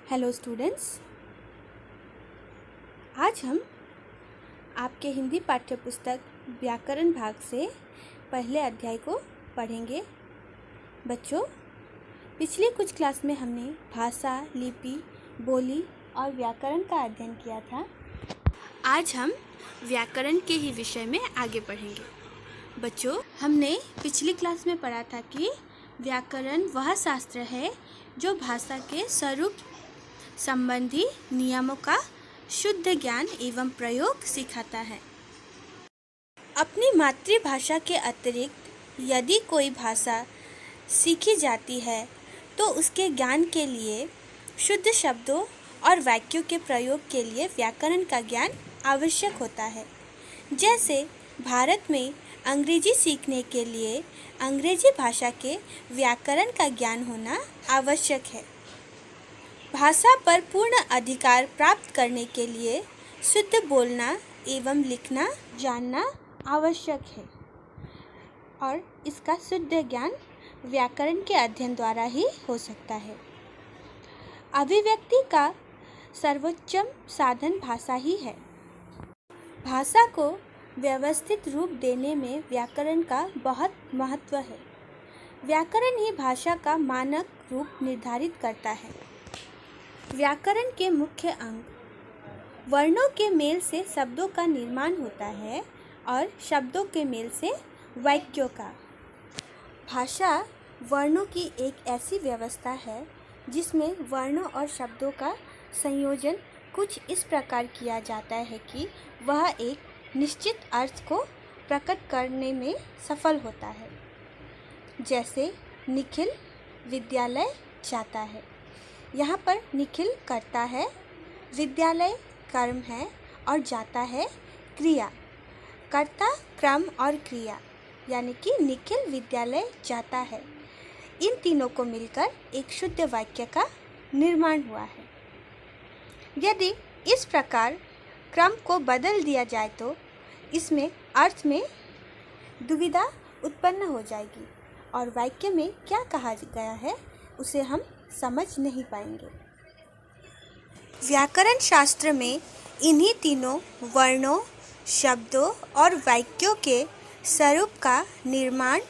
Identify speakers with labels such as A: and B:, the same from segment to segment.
A: Hello students, आज हम आपके हिंदी पाठ्य पुस्तक व्याकरण भाग से पहले अध्याय को पढ़ेंगे। बच्चों, पिछली कुछ क्लास में हमने भाषा, लिपि, बोली और व्याकरण का अध्ययन किया था। आज हम व्याकरण के ही विषय में आगे बढ़ेंगे। बच्चों, हमने पिछली क्लास में पढ़ा था कि व्याकरण वह शास्त्र है जो भाषा के स्वरूप संबंधी नियमों का शुद्ध ज्ञान एवं प्रयोग सिखाता है। अपनी मातृभाषा के अतिरिक्त यदि कोई भाषा सीखी जाती है तो उसके ज्ञान के लिए शुद्ध शब्दों और वाक्यों के प्रयोग के लिए व्याकरण का ज्ञान आवश्यक होता है। जैसे भारत में अंग्रेजी सीखने के लिए अंग्रेजी भाषा के व्याकरण का ज्ञान होना आवश्यक है। भाषा पर पूर्ण अधिकार प्राप्त करने के लिए शुद्ध बोलना एवं लिखना जानना आवश्यक है और इसका शुद्ध ज्ञान व्याकरण के अध्ययन द्वारा ही हो सकता है। अभिव्यक्ति का सर्वोच्चम साधन भाषा ही है। भाषा को व्यवस्थित रूप देने में व्याकरण का बहुत महत्व है। व्याकरण ही भाषा का मानक रूप निर्धारित करता है। व्याकरण के मुख्य अंग वर्णों के मेल से शब्दों का निर्माण होता है और शब्दों के मेल से वाक्यों का। भाषा वर्णों की एक ऐसी व्यवस्था है जिसमें वर्णों और शब्दों का संयोजन कुछ इस प्रकार किया जाता है कि वह एक निश्चित अर्थ को प्रकट करने में सफल होता है। जैसे निखिल विद्यालय जाता है। यहाँ पर निखिल करता है, विद्यालय कर्म है और जाता है क्रिया। कर्ता, क्रम और क्रिया, यानी कि निखिल विद्यालय जाता है। इन तीनों को मिलकर एक शुद्ध वाक्य का निर्माण हुआ है। यदि इस प्रकार क्रम को बदल दिया जाए तो इसमें अर्थ में दुविधा उत्पन्न हो जाएगी और वाक्य में क्या कहा गया है उसे हम समझ नहीं पाएंगे। व्याकरण शास्त्र में इन्हीं तीनों वर्णों, शब्दों और वाक्यों के स्वरूप का निर्माण,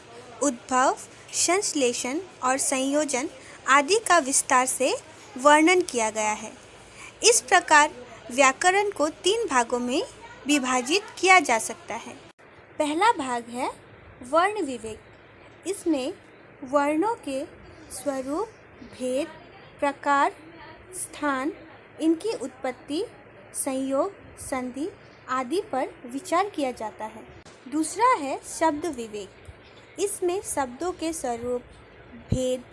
A: उद्भव, संश्लेषण और संयोजन आदि का विस्तार से वर्णन किया गया है। इस प्रकार व्याकरण को 3 भागों में विभाजित किया जा सकता है। पहला भाग है वर्ण विवेक। इसमें वर्णों के स्वरूप, भेद, प्रकार, स्थान, इनकी उत्पत्ति, संयोग, संधि आदि पर विचार किया जाता है। दूसरा है शब्द विवेक। इसमें शब्दों के स्वरूप, भेद,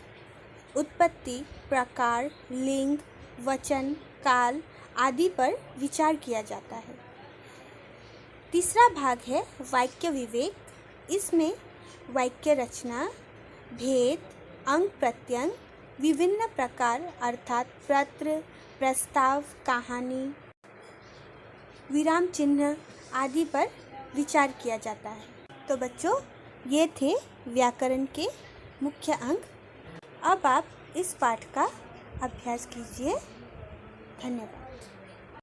A: उत्पत्ति, प्रकार, लिंग, वचन, काल आदि पर विचार किया जाता है। तीसरा भाग है वाक्य विवेक। इसमें वाक्य रचना, भेद, अंग प्रत्यंग, विभिन्न प्रकार अर्थात पत्र, प्रस्ताव, कहानी, विराम चिन्ह आदि पर विचार किया जाता है। तो बच्चों, ये थे व्याकरण के मुख्य अंग। अब आप इस पाठ का अभ्यास कीजिए। धन्यवाद।